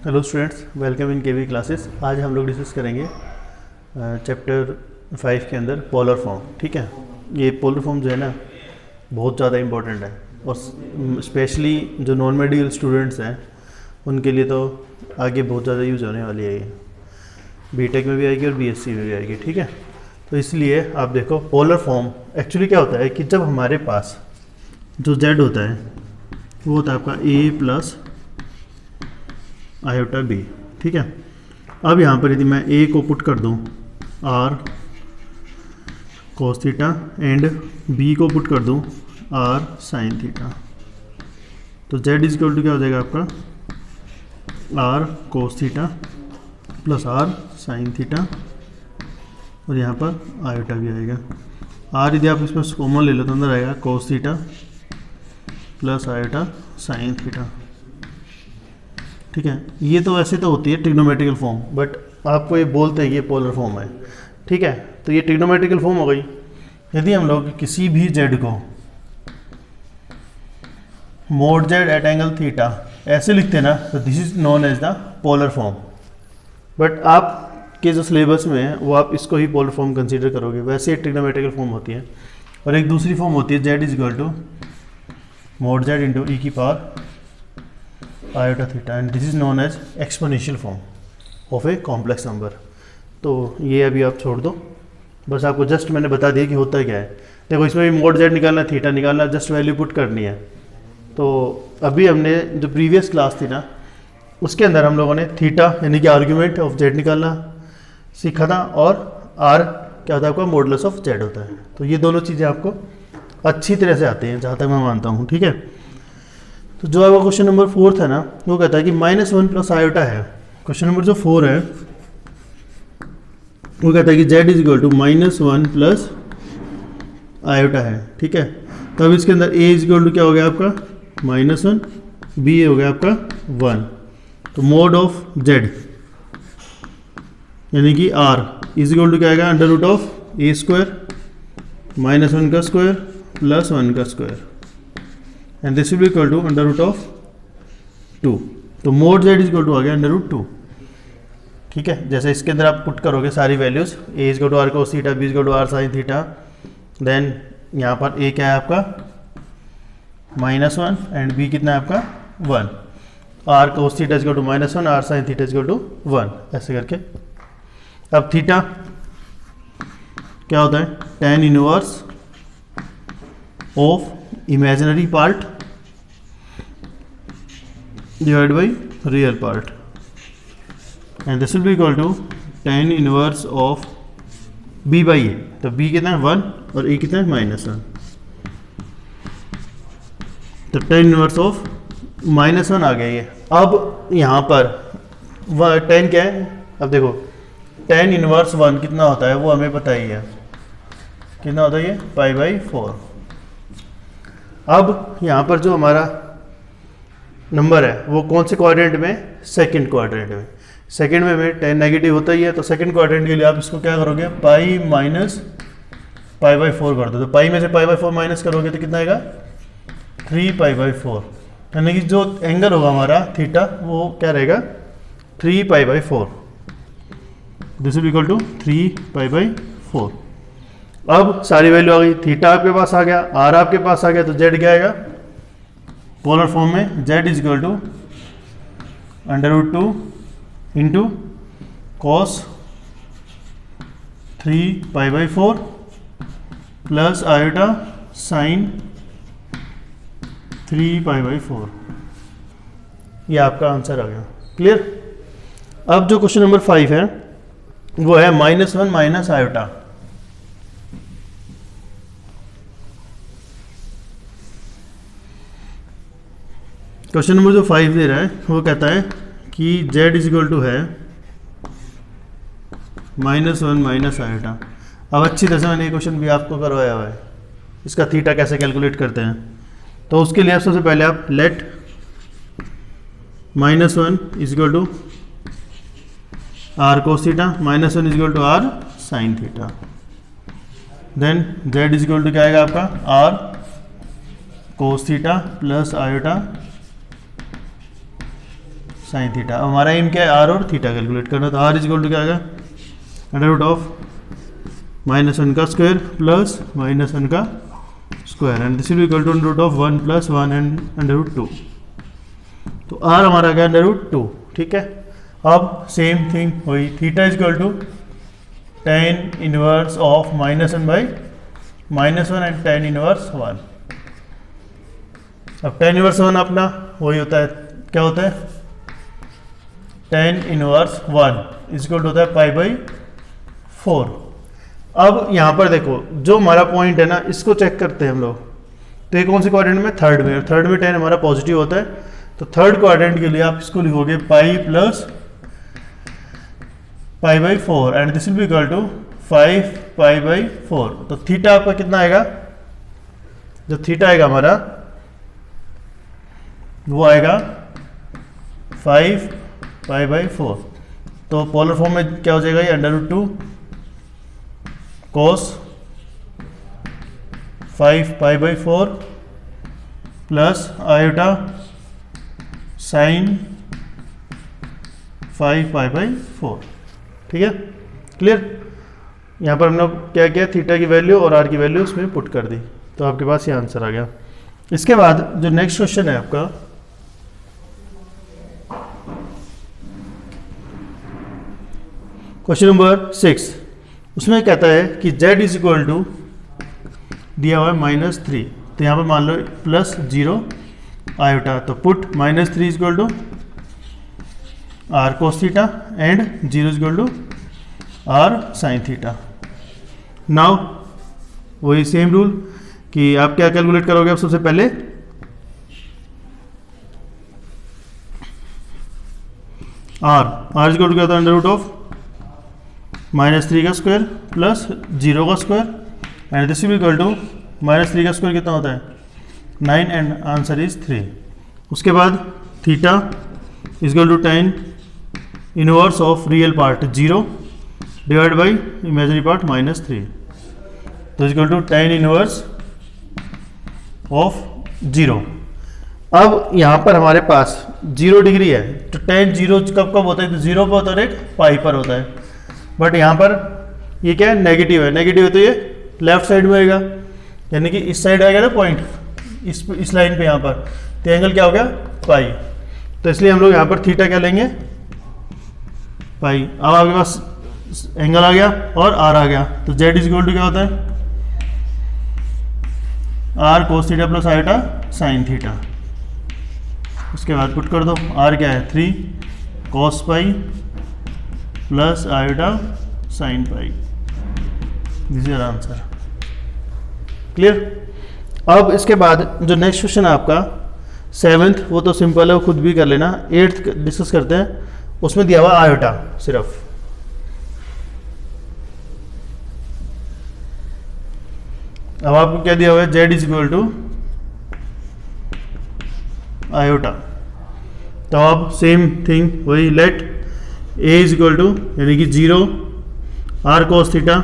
Hello students, welcome in KV classes. आज हम लोग डिस्कस करेंगे चैप्टर 5 के अंदर पोलर फॉर्म। ठीक है, ये पोलर फॉर्म जो है ना बहुत ज़्यादा इम्पोर्टेंट है और स्पेशली जो नॉन मेडिकल स्टूडेंट्स हैं उनके लिए तो आगे बहुत ज़्यादा यूज़ होने वाली है। ये बीटेक में भी आएगी और बीएससी में भी आएगी। ठीक है, तो इसलिए आप देखो पोलर फॉर्म एक्चुअली क्या होता है कि जब हमारे पास जो z होता है वो होता है आपका a प्लस आयोटा b। ठीक है, अब यहाँ पर यदि मैं a को पुट कर दूँ r cos theta and b को पुट कर दूँ r sin थीटा, तो z इज इक्वल टू क्या हो जाएगा आपका r cos theta plus r sin theta और यहाँ पर आयोटा भी आएगा। r यदि आप इसमें कॉमन ले लो तो अंदर आएगा cos theta plus iota sin theta. ठीक है, ये तो वैसे तो होती है ट्रिग्नोमेट्रिकल फॉर्म, बट आपको ये बोलते हैं ये पोलर फॉर्म है। ठीक है, तो ये ट्रिग्नोमेट्रिकल फॉर्म हो गई। यदि हम लोग किसी भी z को mod z at angle theta ऐसे लिखते हैं ना, तो this is known as the polar form. But आपके जो सिलेबस में है वो आप इसको ही पोलर फॉर्म कंसीडर करोगे। वैसे ट्रिग्नोमेट्रिकल फॉर्म होती है और एक दूसरी फॉर्म होती है z is equal to mod z into e की power iota theta and this is known as exponential form of a complex number. तो ये अभी आप छोड़ दो, बस आपको जस्ट मैंने बता दिया कि होता क्या है। देखो इसमें भी मोड z निकालना, थीटा निकालना, जस्ट वैल्यू पुट करनी है। तो अभी हमने जो प्रीवियस क्लास थी ना उसके अंदर हम लोगों ने थीटा यानी कि आर्ग्यूमेंट ऑफ z निकालना सीखा था और r क्या होता है आपका मॉडुलस ऑफ z होता है। तो ये दोनों चीज़ें आपको अच्छी तरह से आती हैं जहाँ तक मैं मानता हूँ। ठीक है, तो जो आपका क्वेश्चन नंबर 4 है ना वो कहता है कि -1 प्लस आयोटा है। क्वेश्चन नंबर जो 4 है वो कहता है कि z is equal to -1 plus iota है। ठीक है, तो अब इसके अंदर a इज इक्वल टू क्या हो गया आपका -1, b हो गया आपका 1, तो मोड ऑफ z यानी कि r इज इक्वल टू क्या आएगा under root of a square -1 का स्क्वायर प्लस 1 का square and this will be equal to under root of 2। तो mod z is equal to आ गया अंडर रूट 2। ठीक है, जैसे इसके अंदर आप पुट करोगे सारी values a is equal to r cos theta, b is equal to r sine theta, then यहाँ पर a क्या है आपका -1 एंड b कितना है आपका 1, r cos theta is equal to -1, r sine theta is equal to 1, ऐसे करके। अब थीटा क्या होता है tan inverse of imaginary part divide by real part and this will be equal to tan inverse of b by a. तो b कितना है 1 और a कितना है -1, तो tan इनवर्स ऑफ -1 आ गया ये। अब यहाँ पर tan क्या है, अब देखो tan इनवर्स 1 कितना होता है वो हमें पता ही है, कितना होता है ये π/4। अब यहाँ पर जो हमारा नंबर है वो कौन से क्वाड्रेंट में, सेकंड क्वाड्रेंट में। सेकंड में tan नेगेटिव होता ही है, तो सेकंड क्वाड्रेंट के लिए आप इसको क्या करोगे π माइनस π/4 कर दो। तो पाई में से π/4 माइनस करोगे तो कितना आएगा 3π/4, यानी कि जो एंगल होगा हमारा थीटा वो क्या रहेगा 3π/4, दिस विल इक्वल टू 3π/4। अब सारी वैल्यू आ गई, थीटा आपके पास आ गया, आर आपके पास आ गया, तो जेड क्या आएगा पोलर फॉर्म में z is equal to under root 2 into cos 3π/4 plus iota sine 3π/4। ये आपका आंसर आ गया। क्लियर। अब जो क्वेश्चन नंबर 5 है वो है -1 माइनस आयोटा। क्वेश्चन नंबर जो 5 दे रहा है वो कहता है कि z इज इक्वल टू है -1 माइनस आयोटा। अब अच्छी तरह से मैंने ये क्वेश्चन भी आपको करवाया हुआ है, इसका थीटा कैसे कैलकुलेट करते हैं। तो उसके लिए आप सबसे पहले आप let -1 is equal to r cos theta, -1 is equal to r sine theta, then z is equal to क्या आएगा आपका r cos theta plus iota sine theta. हमारा एम क्या है, आर और थीटा कैलकुलेट करना। तो आर इज इक्वल टू क्या आएगा, अंडर रूट ऑफ -1 का स्क्वायर प्लस -1 का square and this will be equal to under root of 1 + 1 and under root 2। तो आर हमारा आ गया अंडर रूट 2। ठीक है, अब सेम थिंग हुई, theta is equal to tan inverse of -1/-1 and tan inverse 1। अब tan इनवर्स 1 अपना वही होता है, क्या होता है, tan inverse 1 is equal to होता है π/4। अब यहाँ पर देखो जो हमारा पॉइंट है ना, इसको चेक करते हैं हम लोग। तो ये कौन से क्वाड्रेंट में, थर्ड में, और थर्ड में tan हमारा पॉजिटिव होता है। तो थर्ड क्वाड्रेंट के लिए आप इसको लिखोगे π + π/4 and this will be equal to 5π/4। तो थीटा आपका कितना आएगा, जो थीटा आएगा हमारा वो आएगा 5π/4। तो पोलर फॉर्म में क्या हो जाएगा, ये √2 cos 5π/4 प्लस आयोटा साइन 5π/4। ठीक है, क्लियर। यहाँ पर हमने क्या किया, थीटा की वैल्यू और आर की वैल्यू उसमें पुट कर दी, तो आपके पास ये आंसर आ गया। इसके बाद जो नेक्स्ट क्वेश्चन है आपका, क्वेश्चन नंबर 6, उसमें कहता है कि z इज इक्वल टू दिया हुआ है -3। तो यहाँ पर मान लो +0 आयोटा, तो put -3 is equal to r cos theta and 0 is equal to r sin theta. Now वही सेम रूल कि आप क्या कैलकुलेट करोगे, आप सबसे पहले r इज इक्वल टू क्या होता है, अंडर रूट ऑफ -3 का स्क्वायर प्लस 0 का square and this will equal to -3 का स्क्वायर कितना होता है, 9 एंड आंसर इज 3। उसके बाद theta is equal to tan inverse of real part 0 divide by imaginary part -3, तो is equal to tan inverse of 0। अब यहाँ पर हमारे पास 0 डिग्री है, तो tan 0 कब कब होता है, तो 0 पर होता है, एक पाई पर होता है। बट यहाँ पर ये क्या है, नेगेटिव है, नेगेटिव है तो ये लेफ्ट साइड में आएगा, यानी कि इस साइड आएगा ना पॉइंट, इस लाइन पे यहाँ पर, तो एंगल क्या हो गया, पाई। तो इसलिए हम लोग यहाँ पर थीटा क्या लेंगे, पाई। अब आपके पास एंगल आ गया और आर आ गया, तो z इज इक्वल टू क्या होता है, r cos theta plus iota sine theta. उसके बाद पुट कर दो, r क्या है 3 cos pi plus iota sine pi, this is answer. Clear. अब इसके बाद जो नेक्स्ट क्वेश्चन है आपका 7th, वो तो सिंपल है, वो खुद भी कर लेना। 8th डिस्कस करते हैं, उसमें दिया हुआ आयोटा सिर्फ। अब आपको क्या दिया हुआ है, z is equal to iota. तो अब सेम थिंग वही, let a is equal to यानी कि 0 r cos थीटा,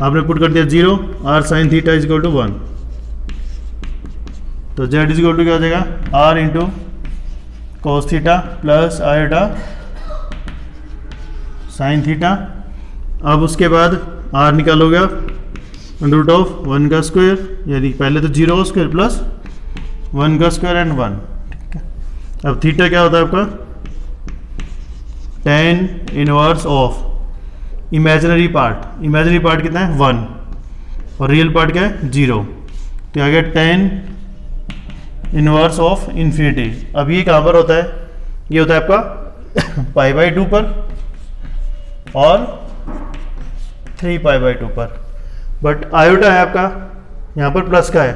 आपने पुट कर दिया 0, r sin theta is equal to 1। तो z इज इक्वल टू क्या हो जाएगा, r into cos theta plus iota sine theta. अब उसके बाद r निकालोगे अंडर रूट ऑफ 1 का स्क्वायर, यानी पहले तो 0 का स्क्वायर प्लस 1 का स्क्वायर एंड 1। ठीक है, अब थीटा क्या होता है आपका, tan inverse of imaginary part कितना है 1 और रियल पार्ट क्या है 0, तो आ गया tan इनवर्स ऑफ इन्फिनिटी। अब ये कहाँ पर होता है, ये होता है आपका π/2 पर और 3π/2 पर, बट आयोटा है आपका यहाँ पर प्लस का है,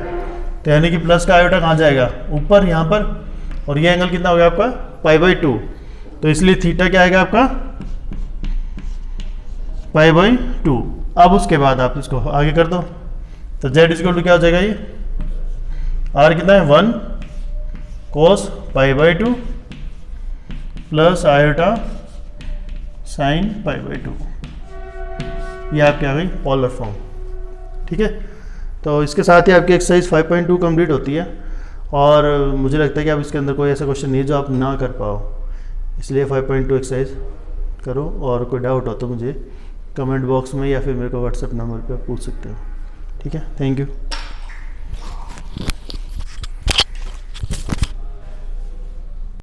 तो यानी कि प्लस का आयोटा कहाँ जाएगा, ऊपर यहाँ पर, और ये एंगल कितना हो गया आपका π/2, तो इसलिए थीटा क्या आएगा आपका π/2। अब उसके बाद आप इसको आगे कर दो, तो z इक्वल टू क्या हो जाएगा, ये r कितना है 1 cos π/2 प्लस आयोटा साइन π/2, ये आपकी आ गई पोलर फॉर्म। ठीक है, तो इसके साथ ही आपकी एक्सरसाइज 5.2 कंप्लीट होती है। और मुझे लगता है कि अब इसके अंदर कोई ऐसा क्वेश्चन नहीं है जो आप ना कर पाओ, इसलिए 5.2 एक्सरसाइज करो। और कोई डाउट हो तो मुझे कमेंट बॉक्स में या फिर मेरे को व्हाट्सएप नंबर पे पूछ सकते हो। ठीक है, थैंक यू।